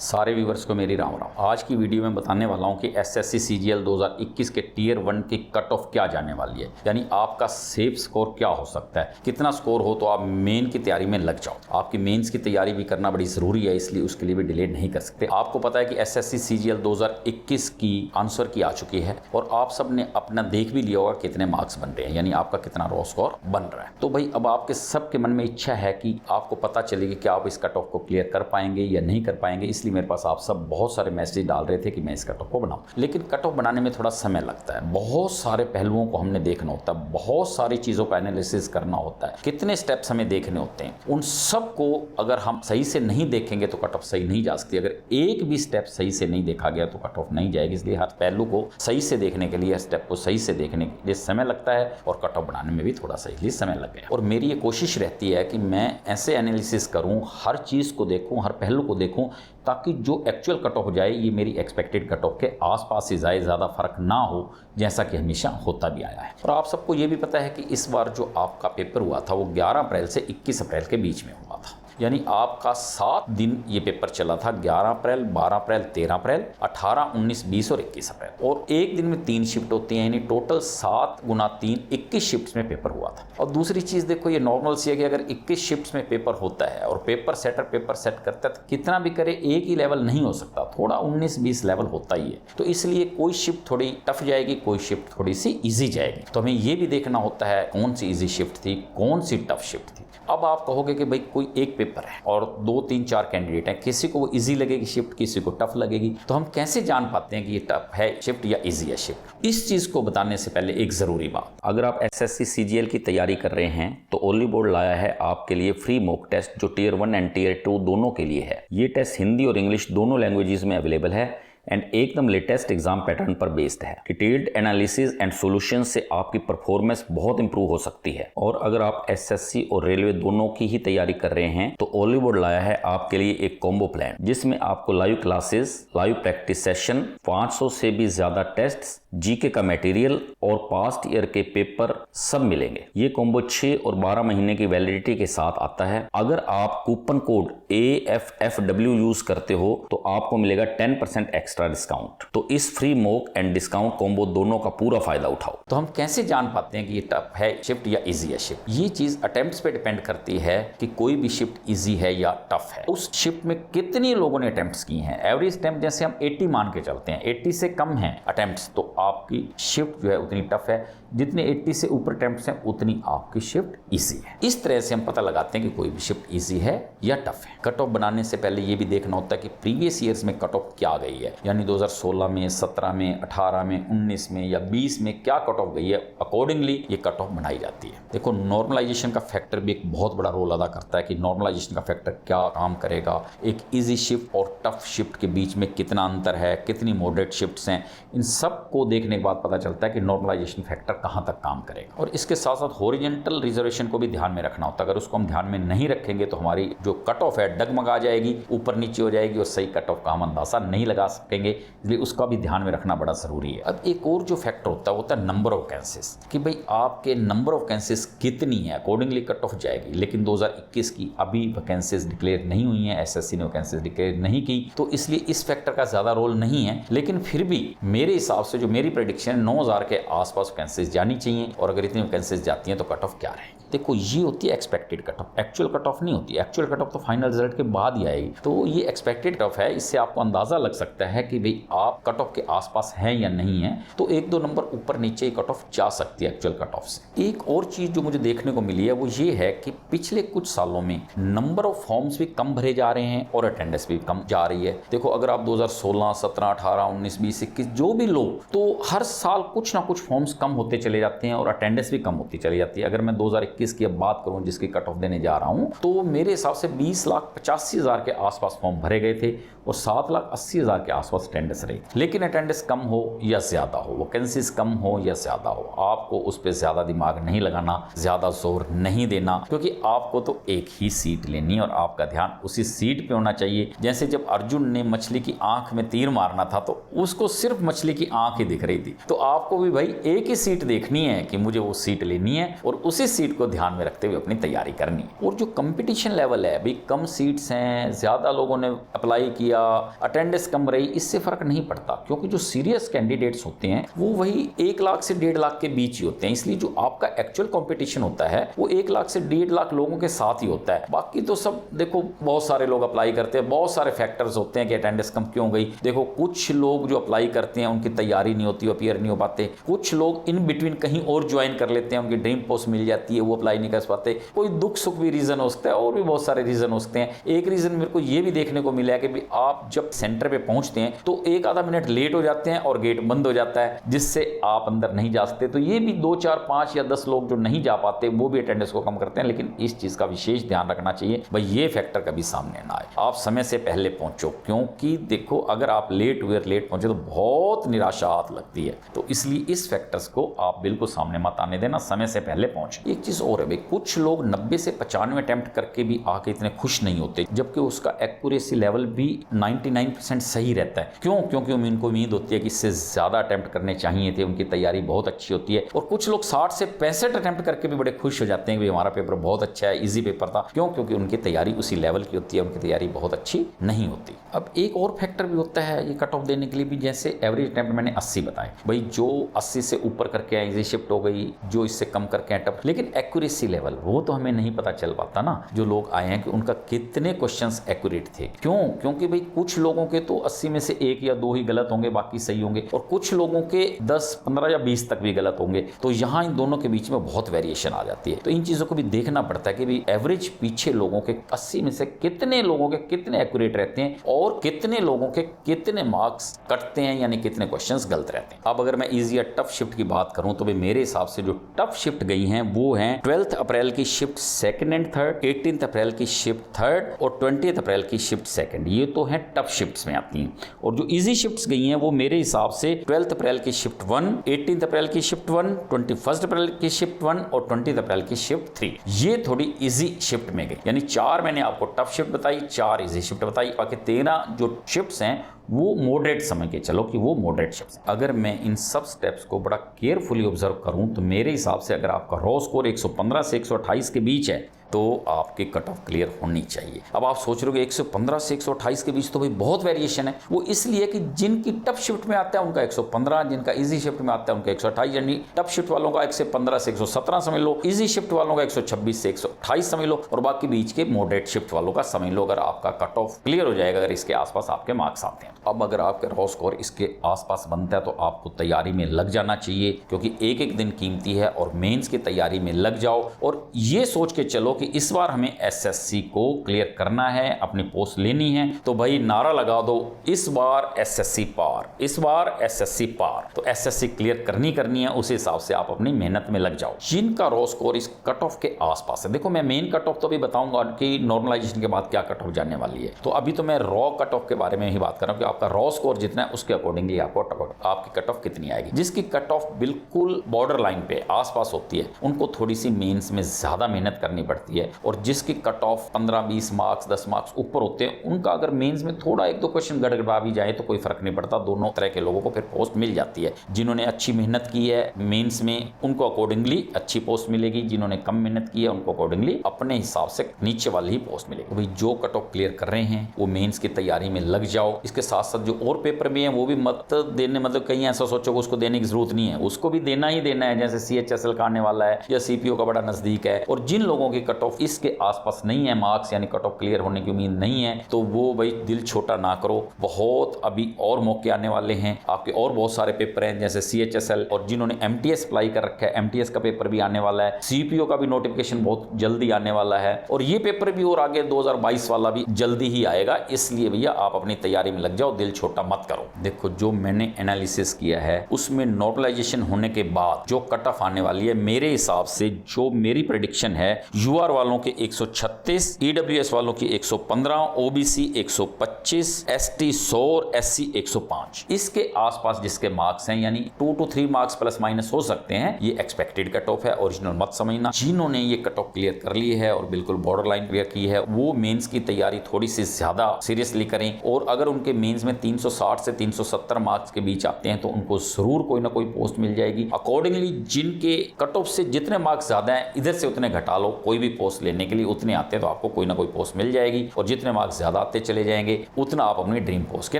सारे व्यूवर्स को मेरी राम राम। आज की वीडियो में बताने वाला हूं कि एसएससी सीजीएल 2021 के टियर 1 की कट ऑफ क्या जाने वाली है, यानी आपका सेफ स्कोर क्या हो सकता है। कितना स्कोर हो तो आप मेन की तैयारी में लग जाओ। आपकी मेंस की तैयारी भी करना बड़ी ज़रूरी है, इसलिए उसके लिए भी डिले नहीं कर सकते। आपको पता है कि एसएससी सीजीएल 2021 की आंसर की आ चुकी है और आप सब ने अपना देख भी लिया होगा कितने मार्क्स बन रहे हैं, यानी आपका कितना रॉ स्कोर बन रहा है। तो भाई अब आपके सबके मन में इच्छा है कि आपको पता चलेगी कि आप इस कट ऑफ को क्लियर कर पाएंगे या नहीं कर पाएंगे। इसलिए मेरे पास आप सब बहुत सारे मैसेज डाल रहे थे कि मैं इस कट ऑफ को बनाऊं, लेकिन कट ऑफ बनाने में थोड़ा समय लगता है। बहुत सारे पहलुओं को हमने देखना होता है, बहुत सारी चीज़ों का एनालिसिस करना होता है, कितने स्टेप्स हमें देखने होते हैं। उन सब को अगर हम सही से नहीं देखेंगे तो कट ऑफ सही नहीं जा सकती। अगर एक भी स्टेप सही से नहीं देखा गया तो कट ऑफ नहीं जाएगी। इसलिए हर पहलू को सही से देखने के लिए, स्टेप को सही से देखने के लिए समय लगता है और कट ऑफ बनाने में भी थोड़ा सा इसलिए समय लग गया। और मेरी ये कोशिश रहती है कि मैं ऐसे एनालिसिस करूं, हर चीज़ को देखूं, हर पहलू को देखूं, ताकि जो एक्चुअल कट ऑफ हो जाए ये मेरी एक्सपेक्टेड कट ऑफ के आसपास ही जाए, ज़्यादा फर्क ना हो, जैसा कि हमेशा होता भी आया है। और आप सबको ये भी पता है कि इस बार जो आपका पेपर हुआ था वो 11 अप्रैल से 21 अप्रैल के बीच में हुआ था, यानी आपका 7 दिन ये पेपर चला था। 11 अप्रैल, 12 अप्रैल, 13 अप्रैल, 18, 19, 20 और 21 अप्रैल। और एक दिन में 3 शिफ्ट होती हैं, यानी टोटल 7 गुना 3 21 शिफ्ट्स में पेपर हुआ था। और दूसरी चीज़ देखो, ये नॉर्मल सी है कि अगर 21 शिफ्ट्स में पेपर होता है और पेपर सेट करता है तो कितना भी करे एक ही लेवल नहीं हो सकता, थोड़ा 19-20 लेवल होता ही है। तो इसलिए कोई शिफ्ट थोड़ी टफ जाएगी, कोई शिफ्ट थोड़ी सी ईजी जाएगी। तो हमें ये भी देखना होता है कौन सी ईजी शिफ्ट थी, कौन सी टफ शिफ्ट थी। अब आप कहोगे कि भाई कोई एक पेपर है और 2, 3, 4 कैंडिडेट हैं, किसी को वो इजी लगेगी शिफ्ट, किसी को टफ लगेगी। तो हम कैसे जान पाते हैं कि ये टफ है शिफ्ट या इजी है शिफ्ट? इस चीज़ को बताने से पहले एक ज़रूरी बात, अगर आप एसएससी सीजीएल की तैयारी कर रहे हैं तो ओनली बोर्ड लाया है आपके लिए फ्री मॉक टेस्ट, जो टियर 1 एंड टियर 2 दोनों के लिए है। ये टेस्ट हिंदी और इंग्लिश दोनों लैंग्वेजेस में अवेलेबल है एंड एकदम लेटेस्ट एग्जाम पैटर्न पर बेस्ड है। डिटेल्ड एनालिसिस एंड सॉल्यूशन से आपकी परफॉर्मेंस बहुत इंप्रूव हो सकती है। और अगर आप एसएससी और रेलवे दोनों की ही तैयारी कर रहे हैं तो ओनली बोर्ड लाया है आपके लिए एक कॉम्बो प्लान, जिसमें आपको live classes, live practice session, 500 से भी ज्यादा टेस्ट, जीके का मटेरियल और पास्ट ईयर के पेपर सब मिलेंगे। ये कॉम्बो 6 और 12 महीने की वैलिडिटी के साथ आता है। अगर आप कूपन कोड AFFW यूज करते हो तो आपको मिलेगा 10% एक्स्ट्रा डिस्काउंट। तो इस free mock and discount combo दोनों का पूरा फायदा उठाओ। तो हम कैसे जान पाते हैं कि ये टफ है शिफ्ट या इजी है शिफ्ट? ये चीज अटेम्प्ट्स पे डिपेंड करती है कि कोई भी शिफ्ट इजी है या टफ है। उस शिफ्ट में कितने लोगों ने अटेम्प्ट्स की हैं। एवरेज अटेम्प्ट जैसे हम 80 मान के चलते हैं, 80 से कम है अटेम्प्ट्स तो आपकी शिफ्ट जो है उतनी टफ है, जितने 80 से ऊपर अटेम्प्ट्स हैं उतनी आपकी शिफ्ट इजी है। इस तरह से हम पता लगाते हैं कि कोई भी शिफ्ट इजी है या टफ है। कट ऑफ बनाने से पहले ये भी देखना होता है कि प्रीवियस ईयर्स में कट ऑफ क्या गई है, यानी 2016 में, 17 में, 18 में, 19 में या 20 में क्या कट ऑफ गई है, अकॉर्डिंगली ये कट ऑफ बनाई जाती है। देखो, नॉर्मलाइजेशन का फैक्टर भी एक बहुत बड़ा रोल अदा करता है कि नॉर्मलाइजेशन का फैक्टर क्या काम करेगा, एक इजी शिफ्ट और टफ शिफ्ट के बीच में कितना अंतर है, कितनी मॉडरेट शिफ्ट्स हैं, इन सब को देखने के बाद पता चलता है कि नॉर्मलाइजेशन फैक्टर कहाँ तक काम करेगा। और इसके साथ साथ हॉरिजॉन्टल रिजर्वेशन को भी ध्यान में रखना होता है। अगर उसको हम ध्यान में नहीं रखेंगे तो हमारी जो कट ऑफ है डगमगा जाएगी, ऊपर नीचे हो जाएगी और सही कट ऑफ का हम अंदाजा नहीं लगा सकेंगे। इसलिए उसका भी ध्यान में रखना बड़ा जरूरी है। अब एक और जो फैक्टर होता है नंबर ऑफ वैकेंसीज, कि भाई आपके नंबर ऑफ वैकेंसीज कितनी है, अकॉर्डिंगली कट ऑफ जाएगी। लेकिन 2021 की अभी वैकेंसीज डिक्लेयर नहीं हुई हैं, एसएससी ने वैकेंसीज डिक्लेयर नहीं की, तो इसलिए इस फैक्टर का ज्यादा रोल नहीं है। लेकिन फिर भी मेरे हिसाब से जो मेरी प्रेडिक्शन 9000 के आसपास वैकेंसीज जानी चाहिए। और अगर इतनी वैकेंसीज जाती हैं तो कट ऑफ क्या रहेगी? देखो, ये होती है expected cut off, actual cut off नहीं होती। एक्चुअल कट ऑफ तो फाइनल रिजल्ट के बाद ही आएगी। तो ये एक्सपेक्टेड कट ऑफ है, इससे आपको अंदाजा लग सकता है कि भाई आप कट ऑफ के आसपास हैं या नहीं है। तो 1-2 नंबर ऊपर नीचे कट ऑफ जा सकती है एक्चुअल कट ऑफ से। एक और चीज जो मुझे देखने को मिली है वो ये है कि पिछले कुछ सालों में नंबर ऑफ फॉर्म्स भी कम भरे जा रहे हैं और अटेंडेंस भी कम जा रही है। देखो, अगर आप 2016, 17, 18, 19, 20, 21 जो भी लो, तो हर साल कुछ ना कुछ फॉर्म्स कम होते चले जाते हैं और अटेंडेंस भी कम होती चली जाती है। अगर मैं 2021 की अब बात करूं जिसकी कट ऑफ देने जा रहा हूं, तो मेरे हिसाब से 20,85,000 के आसपास फॉर्म भरे गए थे और 7,80,000 के आसपास आसपास अटेंडेंस रही, लेकिन अटेंडेंस कम हो या ज़्यादा हो, वैकेंसीज कम हो या ज़्यादा हो, आपको उस पर ज़्यादा दिमाग नहीं लगाना, ज़्यादा जोर नहीं देना, क्योंकि आपको तो एक ही सीट लेनी है और आपका ध्यान उसी सीट पे होना चाहिए। जैसे जब अर्जुन ने मछली की आंख में तीर मारना था तो उसको सिर्फ मछली की आंख ही दिख रही थी, तो आपको भी भाई एक ही सीट देखनी है कि मुझे वो सीट लेनी है और उसी सीट को ध्यान में रखते हुए अपनी तैयारी करनी है। और जो कंपटीशन लेवल है भाई, कम सीट्स हैं, ज़्यादा लोगों ने अप्लाई किया, अटेंडेंस कम रही, इससे फ़र्क नहीं पड़ता, क्योंकि जो सीरियस कैंडिडेट्स होते हैं वो वही 1 लाख से 1.5 लाख के बीच ही होते हैं। इसलिए जो आपका एक्चुअल कंपटीशन होता है वो 1 लाख से 1.5 लाख लोगों के साथ ही होता है। बाकी तो सब देखो, बहुत सारे लोग अप्लाई करते हैं, बहुत सारे फैक्टर्स होते हैं कि अटेंडेंस कम क्यों गई। देखो, कुछ लोग जो अप्लाई करते हैं उनकी तैयारी नहीं होती, अपीयर नहीं हो पाते, कुछ लोग इन बिटवीन कहीं और ज्वाइन कर लेते हैं, उनकी ड्रीम पोस्ट मिल जाती है, वो अप्लाई नहीं कर पाते, कोई दुख सुख भी रीज़न हो सकता है, और भी बहुत सारे रीज़न हो सकते हैं। एक रीज़न मेरे को ये भी देखने को मिला है कि भी आप जब सेंटर पे पहुंचते हैं तो 1 आधा मिनट लेट हो जाते हैं और गेट बंद हो जाता है, जिससे आप अंदर नहीं जा सकते। तो ये भी 2, 4, 5 या 10 लोग जो नहीं जा पाते वो भी अटेंडेंस को कम करते हैं। लेकिन इस चीज़ का विशेष ध्यान रखना चाहिए भाई, ये फैक्टर कभी सामने ना आए, आप समय से पहले पहुंचो, क्योंकि देखो अगर आप लेट पहुंचे तो बहुत निराशा हाथ लगती है। तो इसलिए इस फैक्टर्स को आप बिल्कुल सामने मत आने देना, समय से पहले पहुंचे। एक चीज़ और है भाई, कुछ लोग 90 से 95 अटेम्प्ट करके भी आके इतने खुश नहीं होते, जबकि उसका एक्यूरेसी लेवल भी 99% सही रहता है। क्यों? क्योंकि उनको उम्मीद होती है कि इससे ज़्यादा अटेम्प्ट करने चाहिए थे, उनकी तैयारी बहुत अच्छी होती है। और कुछ लोग 60 से 65 अटेम्प्ट करके भी बड़े खुश हो जाते हैं कि हमारा पेपर बहुत अच्छा है, ईजी पेपर था। क्यों? क्योंकि उनकी तैयारी उसी लेवल की होती है, उनकी तैयारी बहुत अच्छी नहीं होती। अब एक और फैक्टर भी होता है ये कट ऑफ देने के लिए भी, जैसे एवरेज अटेम्प्ट मैंने 80 बताए भाई, जो 80 से ऊपर करके आए इजी शिफ्ट हो गई, जो इससे कम करके आए टफ। लेकिन एक्यूरेसी लेवल वो तो हमें नहीं पता चल पाता ना, जो लोग आए हैं कि उनका कितने क्वेश्चंस एक्यूरेट थे। क्यों? क्योंकि भाई कुछ लोगों के तो 80 में से 1 या 2 ही गलत होंगे, बाकी सही होंगे, और कुछ लोगों के 10, 15 या 20 तक भी गलत होंगे। तो यहाँ इन दोनों के बीच में बहुत वेरिएशन आ जाती है। तो इन चीज़ों को भी देखना पड़ता है कि भाई एवरेज पीछे लोगों के 80 में से कितने लोगों के कितने एक्यूरेट रहते हैं और कितने लोगों के कितने मार्क्स कटते हैं, यानी कितने क्वेश्चंस गलत रहते हैं। अब अगर मैं इजी या टफ शिफ्ट की बात करूं तो भाई मेरे हिसाब से जो टफ शिफ्ट गई हैं वो हैं 12 अप्रैल की शिफ्ट 2nd एंड 3rd, 18 अप्रैल की शिफ्ट 3rd और 20 अप्रैल की शिफ्ट 2nd। ये तो हैं टफ शिफ्ट्स में आती हैं। और जो इजी शिफ्ट्स गई हैं वो मेरे हिसाब से 12 अप्रैल की शिफ्ट 1, 18 अप्रैल की शिफ्ट 1, 21 अप्रैल की शिफ्ट 1 और 20 अप्रैल की शिफ्ट 3, ये थोड़ी इजी शिफ्ट में गई। यानी 4 मैंने आपको टफ शिफ्ट बताई, 4 इजी शिफ्ट बताई, बाकी 13 जो शिफ्ट्स हैं वो मॉडरेट समझ के चलो कि वो मॉडरेट शिफ्ट्स। अगर मैं इन सब स्टेप्स को बड़ा केयरफुली ऑब्जर्व करूं तो मेरे हिसाब से अगर आपका रॉ स्कोर 115 से 128 के बीच है तो आपकी कट ऑफ क्लियर होनी चाहिए। अब आप सोच रहे हो कि 115 से 128 के बीच तो भाई बहुत वेरिएशन है। वो इसलिए कि जिनकी टफ शिफ्ट में आता है उनका 115, जिनका इजी शिफ्ट में आता है उनका 128, यानी टफ शिफ्ट वालों का 115 से 117 समझ लो, इजी शिफ्ट वालों का 126 से 128 समझ लो, और बाकी बीच के मॉडरेट शिफ्ट वालों का समझ लो। अगर आपका कट ऑफ क्लियर हो जाएगा, अगर इसके आसपास आपके मार्क्स आते हैं। अब अगर आपका रॉ स्कोर इसके आसपास बनता है तो आपको तैयारी में लग जाना चाहिए, क्योंकि एक एक दिन कीमती है, और मेंस की तैयारी में लग जाओ और ये सोच के चलो कि इस बार हमें एसएससी को क्लियर करना है, अपनी पोस्ट लेनी है। तो भाई नारा लगा दो, इस बार एसएससी पार, इस बार एसएससी पार। तो एसएससी क्लियर करनी है, उस हिसाब से आप अपनी मेहनत में लग जाओ। जिनका रॉ स्कोर इस कट ऑफ के आसपास है, देखो मैं मेन कट ऑफ तो भी बताऊंगा कि नॉर्मलाइजेशन के बाद क्या कट ऑफ जाने वाली है, तो अभी तो मैं रॉ कट ऑफ के बारे में ही बात कर रहा हूं कि आपका रॉ स्कोर जितना है उसके अकॉर्डिंगली आपकी कट ऑफ कितनी आएगी। जिसकी कट ऑफ बिल्कुल बॉर्डर लाइन पे आसपास होती है उनको थोड़ी सी मेंस में ज्यादा मेहनत करनी पड़ती है, और जिसकी कट ऑफ 15-20 मार्क्स 10 मार्क्स ऊपर होते हैं उनका अगर मेंस में थोड़ा 1-2 क्वेश्चन गड़बड़ा भी जाए तो कोई फर्क नहीं पड़ता, दोनों तरह के लोगों को फिर पोस्ट मिल जाती है। जिन्होंने अच्छी मेहनत की है मेंस में उनको अकॉर्डिंगली अच्छी पोस्ट मिलेगी, जिन्होंने कम मेहनत की है उनको अकॉर्डिंगली अपने हिसाब से नीचे वाली ही पोस्ट मिलेगी। तो भाई जो कट ऑफ क्लियर कर रहे हैं वो मेंस की तैयारी में लग जाओ। इसके साथ साथ जो और पेपर भी हैं वो भी मत देने, मतलब कहीं ऐसा सोचो कि उसको देने की जरूरत नहीं है, उसको भी देना ही देना है। जैसे CHSL का आने वाला है या CPO का बड़ा नजदीक है, और जिन लोगों की कट ऑफ इसके आसपास नहीं है मार्क्स, यानी कट ऑफ क्लियर होने की उम्मीद नहीं है, तो वो भाई दिल छोटा ना करो। बहुत अभी और मौके आने वाले हैं, आपके और बहुत सारे पेपर हैं जैसे CHSL, और जिन्होंने MTS अप्लाई कर रखा है MTS का पेपर भी आने वाला है, CPO का भी नोटिफिकेशन बहुत जल्दी आने वाला है, और ये पेपर भी और आगे 2022 वाला भी जल्दी ही आएगा। इसलिए भैया आप अपनी तैयारी में लग जाओ, दिल छोटा मत करो। देखो जो मैंने एनालिसिस किया है उसमें नॉर्मलाइजेशन होने के बाद जो कट ऑफ आने वाली है, मेरे हिसाब से जो मेरी प्रेडिक्शन है, युवा OR वालों के 136, EWS वालों की 115, OBC 125, ST 100, SC 105। इसके आसपास जिसके मार्क्स हैं यानी 2 to 3 मार्क्स प्लस माइनस हो सकते हैं, ये एक्सपेक्टेड कट ऑफ है, ओरिजिनल मत समझना। जिन्होंने ये कट ऑफ क्लियर कर ली है और बिल्कुल बॉर्डर लाइन क्लियर की है, वो मेंस की तैयारी थोड़ी सी ज्यादा सीरियसली करें, और अगर उनके मेंस में 360 से 370 मार्क्स के बीच आते हैं तो उनको जरूर कोई ना कोई पोस्ट मिल जाएगी। अकॉर्डिंगली जिनके कट ऑफ से जितने मार्क्स ज्यादा हैं इधर से उतने घटा लो, कोई भी पोस्ट लेने के लिए उतने आते हैं तो आपको कोई ना कोई पोस्ट मिल जाएगी, और जितने मार्क्स ज्यादा आते चले जाएंगे उतना आप अपनी ड्रीम पोस्ट के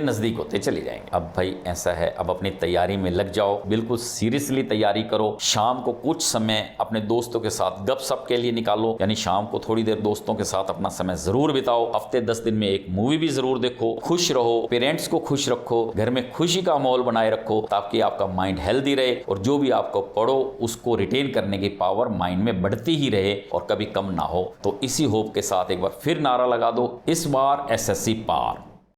नजदीक होते चले जाएंगे। अब भाई ऐसा है, अब अपनी तैयारी में लग जाओ, बिल्कुल सीरियसली तैयारी करो। शाम को कुछ समय अपने दोस्तों के साथ गपशप के लिए निकालो, यानी शाम को थोड़ी देर दोस्तों के साथ अपना समय जरूर बिताओ। हफ्ते 10 दिन में एक मूवी भी जरूर देखो, खुश रहो, पेरेंट्स को खुश रखो, घर में खुशी का माहौल बनाए रखो ताकि आपका माइंड हेल्दी रहे, और जो भी आपको पढ़ो उसको रिटेन करने की पावर माइंड में बढ़ती ही रहे और कभी कम ना हो। तो इसी होप के साथ एक बार फिर नारा लगा दो, इस बार SSC पार।